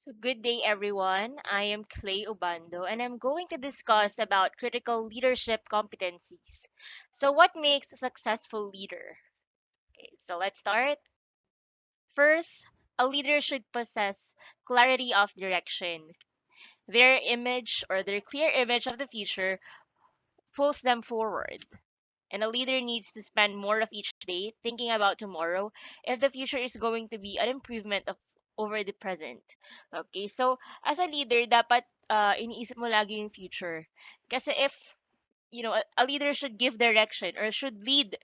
So good day everyone. I am Clay Obando and I'm going to discuss about critical leadership competencies. So what makes a successful leader? Okay, so let's start. First, a leader should possess clarity of direction. Their image or their clear image of the future pulls them forward. And a leader needs to spend more of each day thinking about tomorrow if the future is going to be an improvement of over the present. Okay, so as a leader, dapat iniisip mo lagi yung future. Kasi if, a leader should give direction or should lead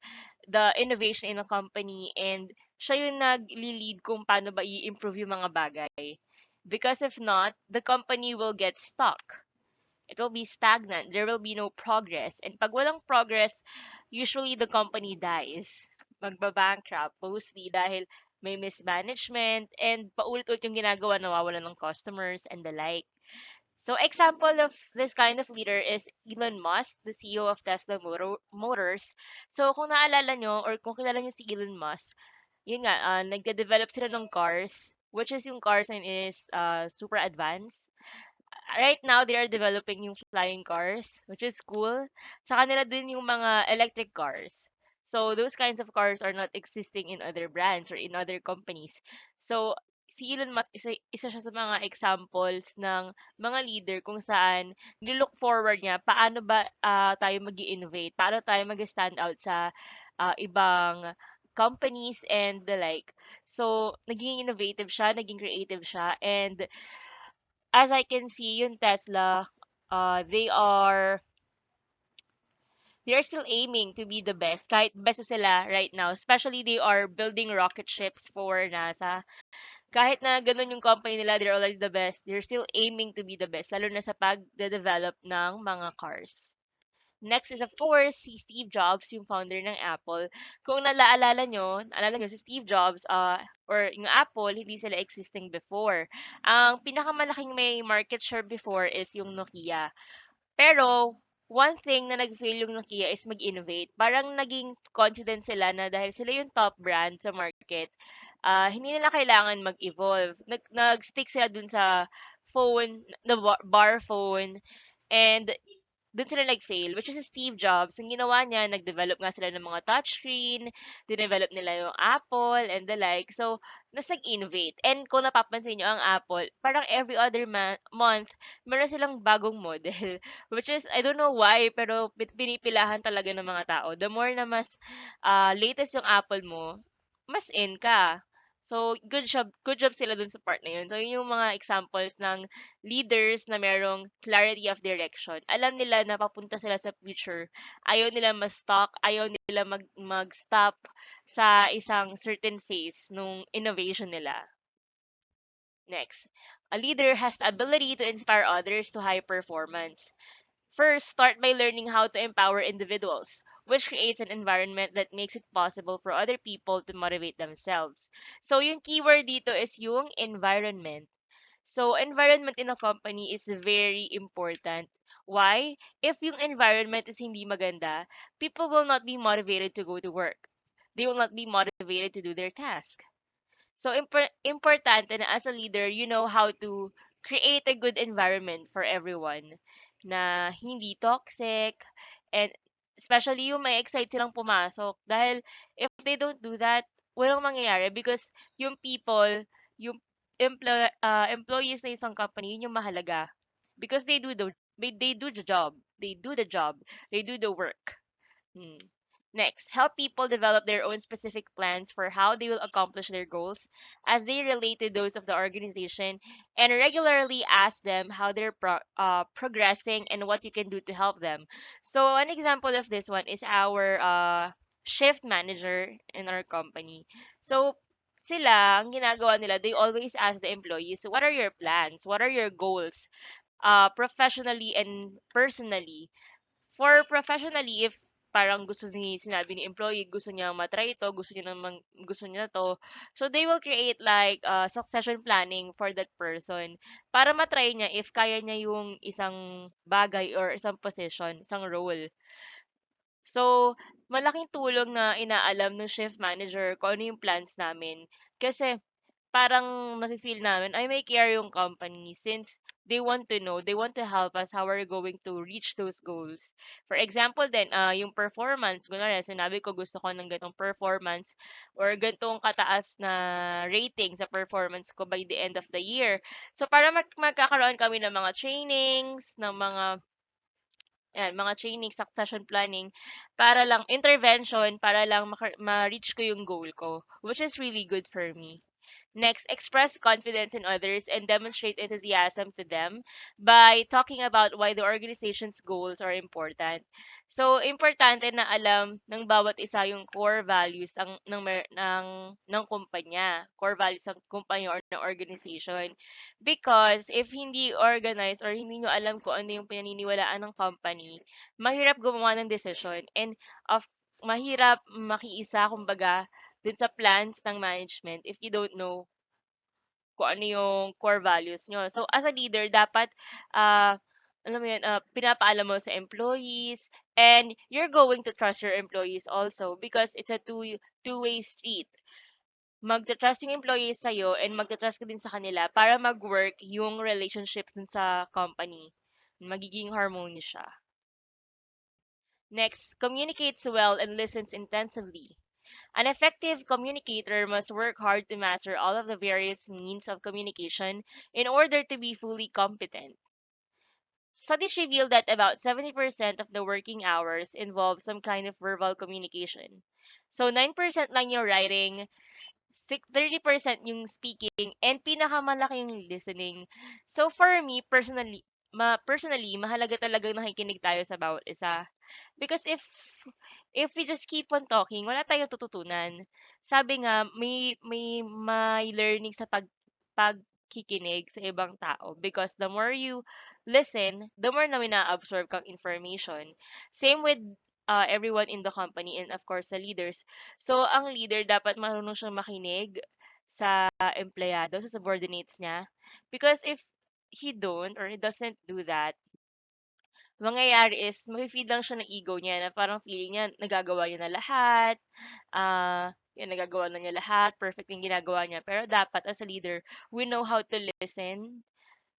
the innovation in a company and siya yung nag-lead kung paano ba i-improve yung mga bagay. Because if not, the company will get stuck. It will be stagnant. There will be no progress. And pag walang progress, usually the company dies. Magbabankrupt mostly dahil may mismanagement and paulit-ulit yung ginagawa, nawawalan ng customers and the like. So example of this kind of leader is Elon Musk, the CEO of Tesla Motors. So kung naalala nyo or kung kilala nyo si Elon Musk, yun nga, nagde-develop sila ng cars, which is yung cars and is super advanced. Right now they are developing yung flying cars, which is cool. Sa kanila din yung mga electric cars. So those kinds of cars are not existing in other brands or in other companies. So si Elon Musk isa siya sa mga examples ng mga leader kung saan nilook forward niya paano ba tayo mag innovate, paano tayo mag-stand out sa ibang companies and the like. So, naging innovative siya, naging creative siya, and as I can see, yung Tesla, they are still aiming to be the best. Kahit best na sila right now. Especially they are building rocket ships for NASA. Kahit na ganun yung company nila, they're already the best. They're still aiming to be the best. Lalo na sa pag-develop ng mga cars. Next is of course si Steve Jobs, yung founder ng Apple. Kung naalala nyo si Steve Jobs, or yung Apple, hindi sila existing before. Ang pinakamalaking may market share before is yung Nokia. Pero, one thing na nag-fail yung Nokia is mag-innovate. Parang naging confident sila na dahil sila yung top brand sa market, hindi nila kailangan mag-evolve. Nag-stick sila dun sa phone, the bar phone, and dun sila nag-fail, which is si Steve Jobs. Ang ginawa niya, nag-develop nga sila ng mga touchscreen, dinevelop nila yung Apple and the like. So, nas nag-innovate. And kung napapansin nyo, ang Apple, parang every other month, meron silang bagong model. Which is, I don't know why, pero pinipilahan talaga ng mga tao. The more na mas latest yung Apple mo, mas in ka. So, good job sila dun sa part na yun. So, yun yung mga examples ng leaders na merong clarity of direction. Alam nila na papunta sila sa future. Ayaw nila ma-stuck, ayaw nila mag-stop sa isang certain phase nung innovation nila. Next, a leader has the ability to inspire others to high performance. First, start by learning how to empower individuals, which creates an environment that makes it possible for other people to motivate themselves. So, yung keyword dito is yung environment. So, environment in a company is very important. Why? If yung environment is hindi maganda, people will not be motivated to go to work. They will not be motivated to do their task. So, importante na as a leader, you know how to create a good environment for everyone na hindi toxic and especially yung may excite silang pumasok dahil if they don't do that, walang mangyayari because yung people, yung employees na isang company, yun yung mahalaga because they do the job. They do the job. They do the work. Hmm. Next, help people develop their own specific plans for how they will accomplish their goals as they relate to those of the organization and regularly ask them how they're progressing and what you can do to help them. So, an example of this one is our shift manager in our company. So, sila, ang ginagawa nila, they always ask the employees, what are your plans? What are your goals? Professionally and personally. For professionally, if parang sinabi ni employee, gusto niya matry ito, gusto niya to. So, they will create like succession planning for that person para matry niya if kaya niya yung isang bagay or isang position, isang role. So, malaking tulong na inaalam ng shift manager kung ano yung plans namin. Kasi, parang nafe-feel namin ay may care yung company since they want to know, they want to help us how we're going to reach those goals. For example then, yung performance, kunwari sinabi ko gusto ko ng ganitong performance or ganitong kataas na rating sa performance ko by the end of the year. So para magkakaroon kami ng mga trainings, ng mga training, succession planning, para lang, intervention, para lang ma-reach ko yung goal ko, which is really good for me. Next, express confidence in others and demonstrate enthusiasm to them by talking about why the organization's goals are important. So, importante na alam ng bawat isa yung core values ng kumpanya, core values ng kumpanya or ng organization. Because if hindi organized or hindi nyo alam kung ano yung pinaniniwalaan ng company, mahirap gumawa ng decision and of mahirap makiisa kumbaga dun sa plans ng management if you don't know kung ano yung core values nyo. So, as a leader, dapat, ah, alam mo yun, pinapaalam mo sa employees, and you're going to trust your employees also because it's a two-way street. Magta-trust yung employees sa'yo and magta-trust ka din sa kanila para mag-work yung relationship dun sa company. Magiging harmonious siya. Next, communicates well and listens intensively. An effective communicator must work hard to master all of the various means of communication in order to be fully competent. Studies reveal that about 70% of the working hours involve some kind of verbal communication. So 9% lang yung writing, 30% yung speaking, and pinakamalaki yung listening. So for me, personally, mahalaga talagang nakikinig tayo sa bawat isa. Because if we just keep on talking, wala tayong tututunan. Sabi nga, may learning sa pagkikinig sa ibang tao because the more you listen, the more na na-absorb kang information. Same with everyone in the company and of course sa leaders. So ang leader dapat marunong siyang makinig sa empleyado, sa subordinates niya. Because if he don't or he doesn't do that, mangyayari is mafe-feed lang siya ng ego niya na parang feeling niya nagagawa niya na lahat, yun nagagawa na niya lahat, perfect yung ginagawa niya. Pero dapat as a leader, we know how to listen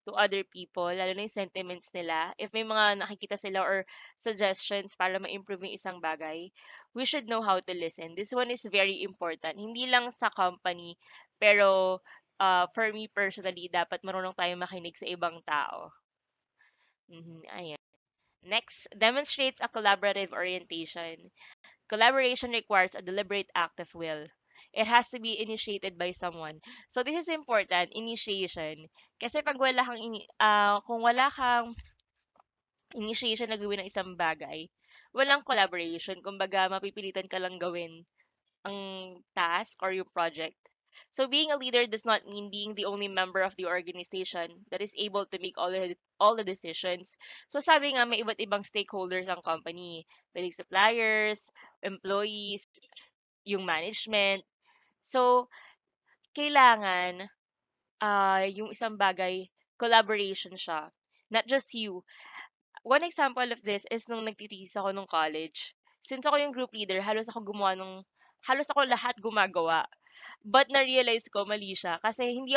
to other people, lalo na yung sentiments nila. If may mga nakikita sila or suggestions para ma-improve yung isang bagay, we should know how to listen. This one is very important. Hindi lang sa company, pero for me personally, dapat marunong tayo makinig sa ibang tao. Ayan. Next, demonstrates a collaborative orientation. Collaboration requires a deliberate act of will. It has to be initiated by someone. So this is important, initiation. Kasi pag kung wala kang initiation na gawin ng isang bagay, walang collaboration. Kumbaga, mapipilitan ka lang gawin ang task or yung project. So being a leader does not mean being the only member of the organization that is able to make all the decisions. So sabi nga may iba't ibang stakeholders ang company, pwedeng suppliers, employees, yung management. So kailangan yung isang bagay collaboration siya. Not just you. One example of this is nung nagtitiis ako nung college. Since ako yung group leader, halos ako lahat gumagawa. But na-realize ko mali siya kasi hindi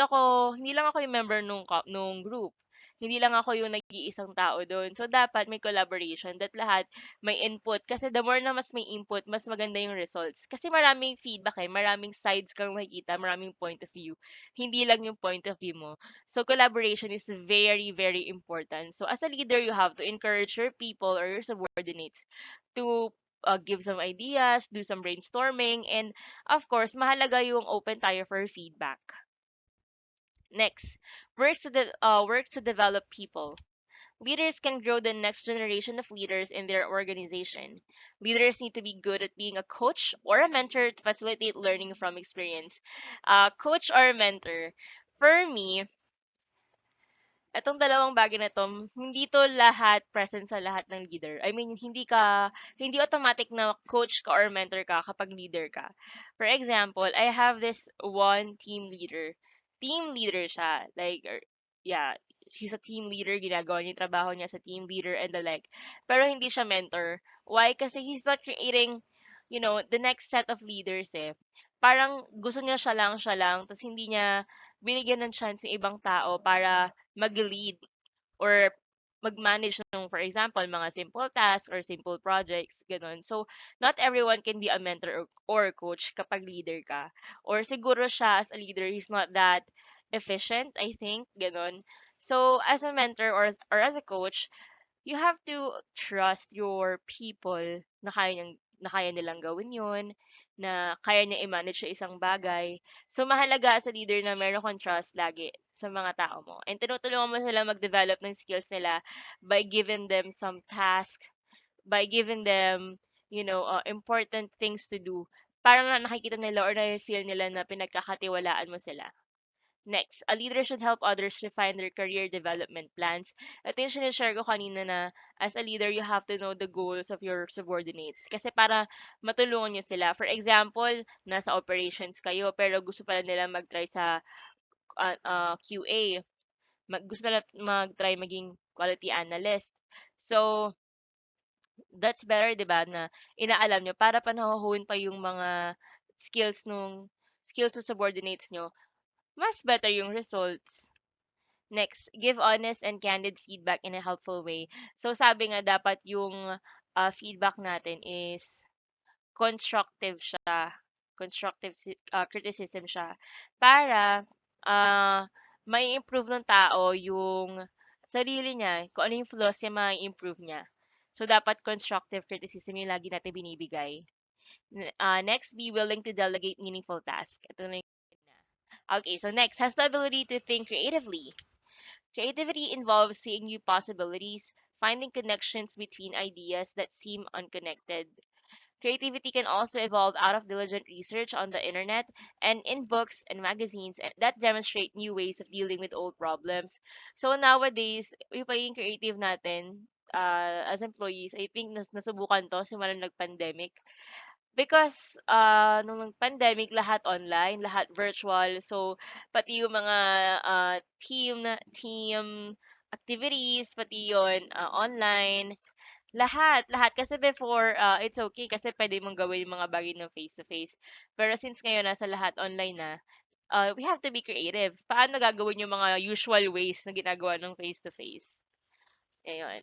lang ako yung member nung group. Hindi lang ako yung nag-iisang tao doon. So dapat may collaboration that lahat may input kasi the more na mas may input, mas maganda yung results. Kasi maraming feedback maraming sides kang makikita, maraming point of view. Hindi lang yung point of view mo. So collaboration is very very important. So as a leader, you have to encourage your people or your subordinates to give some ideas, do some brainstorming, and of course, mahalaga yung open tayo for feedback. Next, work to develop people. Leaders can grow the next generation of leaders in their organization. Leaders need to be good at being a coach or a mentor to facilitate learning from experience. Coach or mentor. For me, etong dalawang bagay na 'to, hindi 'to lahat present sa lahat ng leader. I mean, hindi automatic na coach ka or mentor ka kapag leader ka. For example, I have this one team leader. Team leader siya, like, yeah, he's a team leader, ginagawa niya yung trabaho niya sa team leader and the like. Pero hindi siya mentor. Why? Kasi he's not creating, the next set of leaders eh. parang gusto niya siya lang, ta's hindi niya binigyan ng chance yung ibang tao para mag-lead or mag-manage ng, for example, mga simple tasks or simple projects, gano'n. So, not everyone can be a mentor or coach kapag leader ka. Or siguro siya as a leader, he's not that efficient, I think, gano'n. So, as a mentor or as a coach, you have to trust your people na na kaya nilang gawin yun, na kaya niya i-manage sa isang bagay. So, mahalaga sa leader na meron kang trust lagi sa mga tao mo. And tinutulungan mo sila mag-develop ng skills nila by giving them some tasks, by giving them, important things to do. Para na nakikita nila or na-feel nila na pinagkakatiwalaan mo sila. Next, a leader should help others refine their career development plans. Ito yung sinishare ko kanina na as a leader, you have to know the goals of your subordinates. Kasi para matulungan nyo sila. For example, nasa operations kayo pero gusto pala nila mag-try sa QA. Gusto nila mag-try maging quality analyst. So, that's better, di ba, na inaalam nyo para panahon pa yung mga skills skills ng subordinates nyo, mas better yung results. Next, give honest and candid feedback in a helpful way. So sabi nga dapat yung feedback natin is constructive siya. Criticism siya para may improve ng tao yung sarili niya, kung ano yung flaws niya, mai-improve niya. So dapat constructive criticism yung lagi natin binibigay. Next, be willing to delegate meaningful tasks. Ito na yung okay, so next, has the ability to think creatively. Creativity involves seeing new possibilities, finding connections between ideas that seem unconnected. Creativity can also evolve out of diligent research on the internet and in books and magazines that demonstrate new ways of dealing with old problems. So nowadays, yung pagiging creative natin as employees, I think nasubukan to simula nag-pandemic. Because, nung nag-pandemic lahat online, lahat virtual. So, pati yung mga, team activities, pati yun, online. Lahat. Kasi before, it's okay kasi pwede mong gawin yung mga bagay ng face-to-face. Pero since ngayon nasa lahat online na, we have to be creative. Paano gagawin yung mga usual ways na ginagawa ng face-to-face? Ayun.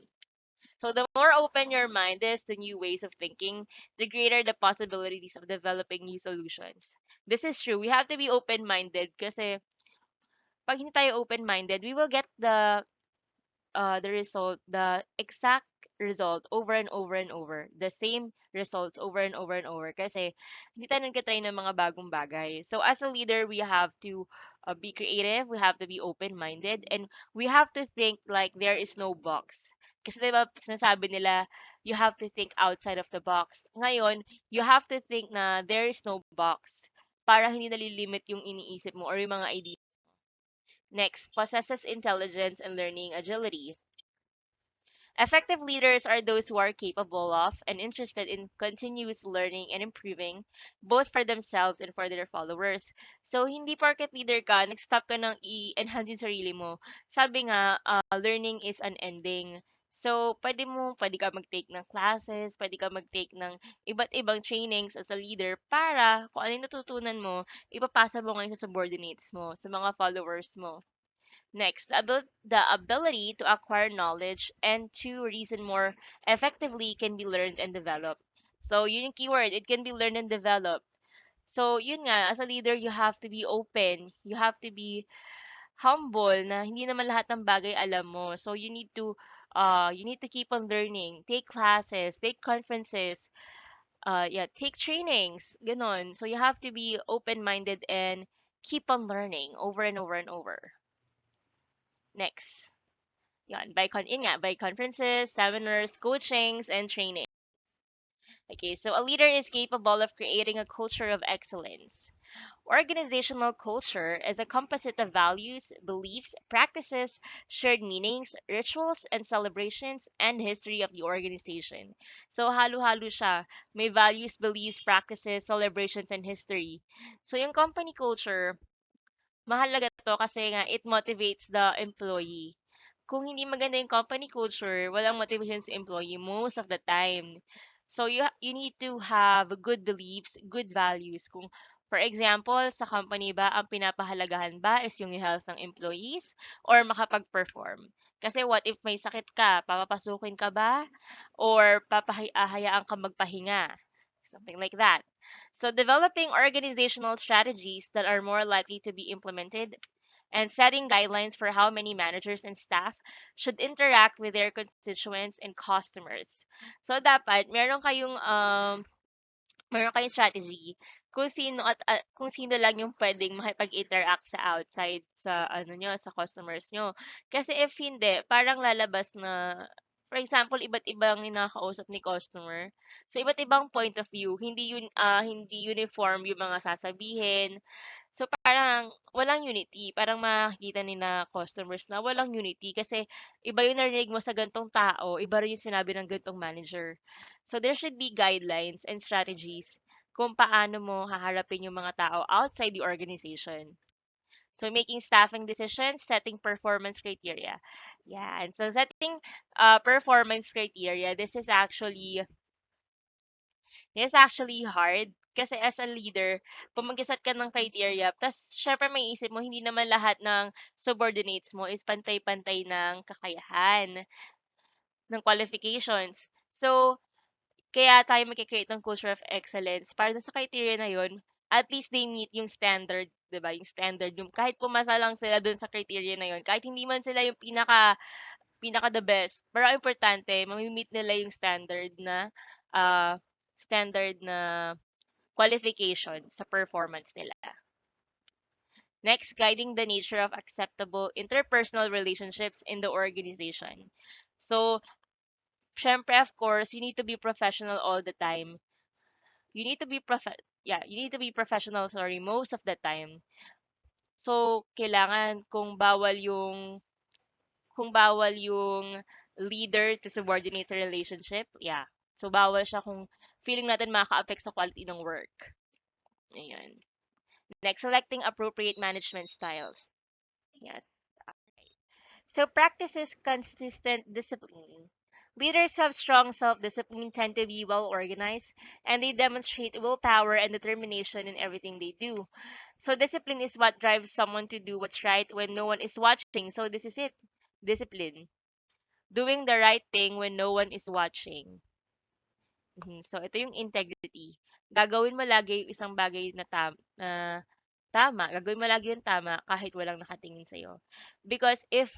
So the more open your mind is to new ways of thinking, the greater the possibilities of developing new solutions. This is true. We have to be open-minded kasi pag hindi tayo open-minded, we will get the result, the exact result over and over and over. The same results over and over and over. Kasi hindi tayo nagka-try ng mga bagong bagay. So as a leader, we have to be creative, we have to be open-minded, and we have to think like there is no box. Kasi diba sinasabi nila, you have to think outside of the box. Ngayon, you have to think na there is no box para hindi nalilimit yung iniisip mo or yung mga ideas. Next, possesses intelligence and learning agility. Effective leaders are those who are capable of and interested in continuous learning and improving, both for themselves and for their followers. So, hindi porket leader ka, nag-stop ka ng i-enhance yung sarili mo. Sabi nga, learning is unending. So, pwede ka mag-take ng classes, pwede ka mag-take ng iba't ibang trainings as a leader para kung ano yung natutunan mo, ipapasa mo ngayon sa subordinates mo, sa mga followers mo. Next, the ability to acquire knowledge and to reason more effectively can be learned and developed. So, yun yung keyword. It can be learned and developed. So, yun nga, as a leader, you have to be open. You have to be humble na hindi naman lahat ng bagay alam mo. So, you need to keep on learning. Take classes, take conferences, yeah, take trainings, ganon. So, you have to be open-minded and keep on learning over and over and over. Next. Yan, by conferences, seminars, coachings, and training. Okay, so a leader is capable of creating a culture of excellence. Organizational culture is a composite of values, beliefs, practices, shared meanings, rituals, and celebrations, and history of the organization. So halo-halo siya. May values, beliefs, practices, celebrations, and history. So yung company culture, mahalaga 'to kasi nga it motivates the employee. Kung hindi maganda yung company culture, walang motivation sa employee most of the time. So you need to have good beliefs, good values. Kung For example, sa company ba, ang pinapahalagahan ba is yung health ng employees or makapag-perform? Kasi what if may sakit ka, papapasukin ka ba or hayaan ka magpahinga? Something like that. So developing organizational strategies that are more likely to be implemented and setting guidelines for how many managers and staff should interact with their constituents and customers. So dapat meron kayong strategy kung sino lang yung puwedeng makipag-interact sa outside sa ano niyo, sa customers niyo. Kasi if hindi, parang lalabas na for example, iba't ibang kinakausap ni customer. So, iba't ibang point of view, hindi uniform yung mga sasabihin. So, parang walang unity. Parang makikita ni na customers na walang unity kasi iba yung narinig mo sa gantong tao, iba rin yung sinabi ng gantong manager. So, there should be guidelines and strategies kung paano mo haharapin yung mga tao outside the organization. So, making staffing decisions, setting performance criteria. Yeah, and so setting performance criteria, this is actually hard kasi as a leader, kung mag-set ka ng criteria, tas syempre may isip mo, hindi naman lahat ng subordinates mo is pantay-pantay ng kakayahan, ng qualifications. So, kaya tayo magke-create ng culture of excellence para dun sa criteria na yun, at least they meet yung standard, 'di ba? Yung standard, yung kahit pumasa lang sila dun sa criteria na yun, kahit hindi man sila yung pinaka the best, pero ang importante, mami-meet nila yung ah, standard na qualification sa performance nila. Next, guiding the nature of acceptable interpersonal relationships in the organization. So, syempre, of course, you need to be professional all the time. You need to be professional, sorry, most of the time. So, kailangan kung bawal yung leader to subordinate sa relationship, yeah. So, bawal siya kung feeling natin makaka-affect sa quality ng work. Ayan. Next, selecting appropriate management styles. Yes. So practices consistent discipline. Leaders who have strong self-discipline tend to be well organized and they demonstrate willpower and determination in everything they do. So discipline is what drives someone to do what's right when no one is watching. So this is it. Discipline. Doing the right thing when no one is watching. So ito yung integrity. Gagawin mo lagi yung isang bagay na tama, gagawin mo lagi yung tama kahit walang nakatingin sa'yo. Because if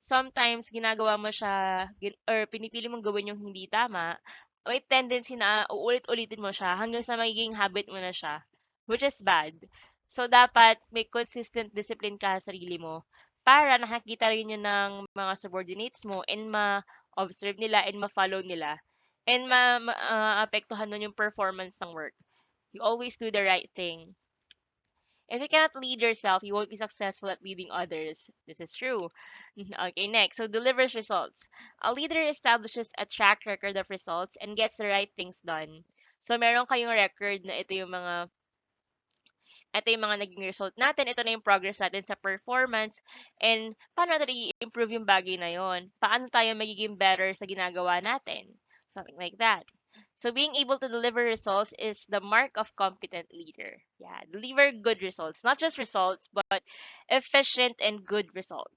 sometimes ginagawa mo siya or pinipili mong gawin yung hindi tama, may tendency na uulit-ulitin mo siya hanggang sa magiging habit mo na siya, which is bad. So, dapat may consistent discipline ka sa sarili mo para nakakita rin yun ng mga subordinates mo and ma-observe nila and ma-follow nila and apektuhan nun yung performance ng work. You always do the right thing. If you cannot lead yourself, you won't be successful at leading others. This is true. Okay, next. So, delivers results. A leader establishes a track record of results and gets the right things done. So, meron kayong record na ito yung mga naging result natin, ito na yung progress natin sa performance, and paano natin i-improve yung bagay na yon? Paano tayo magiging better sa ginagawa natin? Something like that. So being able to deliver results is the mark of competent leader. Yeah, deliver good results, not just results, but efficient and good results.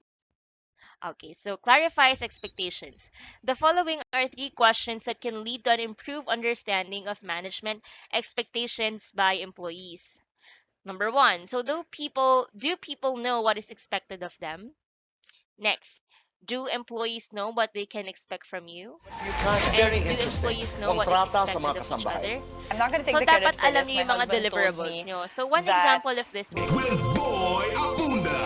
Okay, so clarifies expectations. The following are three questions that can lead to an improved understanding of management expectations by employees. Number one, so do people know what is expected of them? Next, do employees know what they can expect from you? Very And do interesting. employees know what is Kontrata sa mga expected of each kasambahay. other? I'm not going to take So the credit dapat for alam this. niyo My yung mga husband told deliverables me nyo. So one that example of this would With Boy Abunda.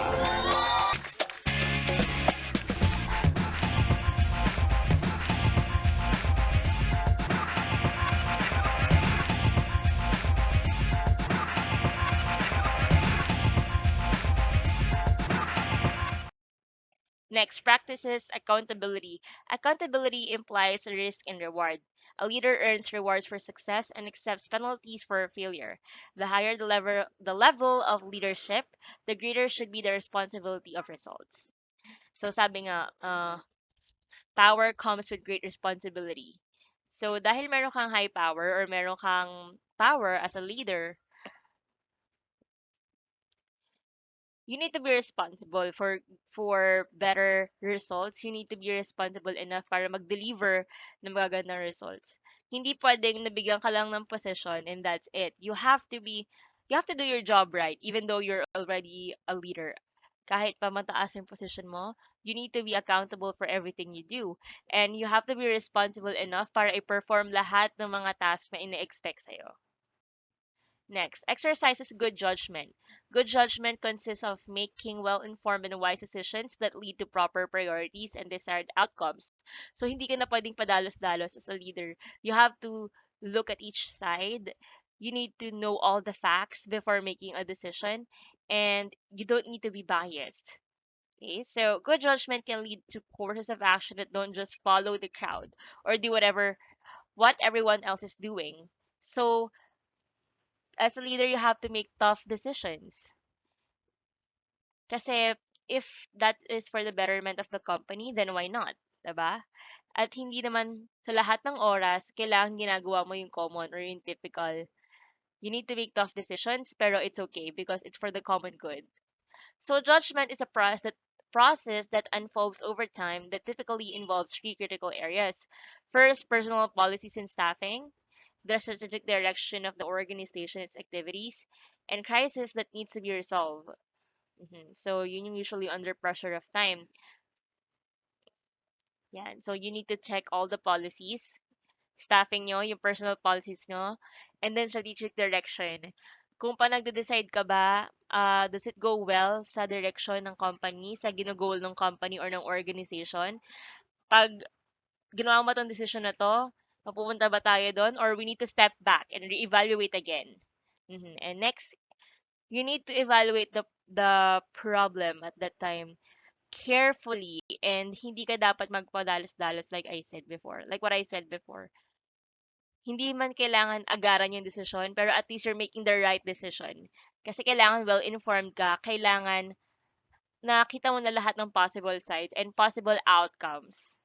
next practices accountability. Accountability implies a risk and reward. A leader earns rewards for success and accepts penalties for failure. The higher the level of leadership, the greater should be the responsibility of results. So sabi nga, power comes with great responsibility. So dahil meron kang high power or meron kang power as a leader, You need to be responsible for better results. You need to be responsible enough para mag-deliver ng magagandang results. Hindi pwedeng nabigyan ka lang ng position and that's it. You have to do your job right even though you're already a leader. Kahit pa mataas yung position mo, you need to be accountable for everything you do. And you have to be responsible enough para i-perform lahat ng mga tasks na ine-expect sa'yo. Next, exercises good judgment. Good judgment consists of making well-informed and wise decisions that lead to proper priorities and desired outcomes. So, hindi ka na pwedeng padalos-dalos as a leader. You have to look at each side. You need to know all the facts before making a decision, and you don't need to be biased. Okay, so good judgment can lead to courses of action that don't just follow the crowd or do what everyone else is doing. So, as a leader, you have to make tough decisions. Kasi if that is for the betterment of the company, then why not? Diba? At hindi naman sa lahat ng oras, kailangan ginagawa mo yung common or yung typical. You need to make tough decisions, pero it's okay because it's for the common good. So judgment is a process that unfolds over time that typically involves three critical areas. First, personal policies and staffing, the strategic direction of the organization, its activities, and crisis that needs to be resolved. So yun yung usually under pressure of time. Yan. So you need to check all the policies, staffing nyo, yung personal policies nyo, and then strategic direction. Kung pa nagde-decide ka ba, does it go well sa direction ng company, sa ginagol ng company or ng organization? Pag ginawa mo tong decision na to, mapupunta ba tayo doon? Or we need to step back and reevaluate again. And next, you need to evaluate the problem at that time carefully and hindi ka dapat magpadalos-dalos like I said before. Like what I said before. Hindi man kailangan agaran yung desisyon, pero at least you're making the right decision. Kasi kailangan well-informed ka, kailangan nakita mo na lahat ng possible sides and possible outcomes.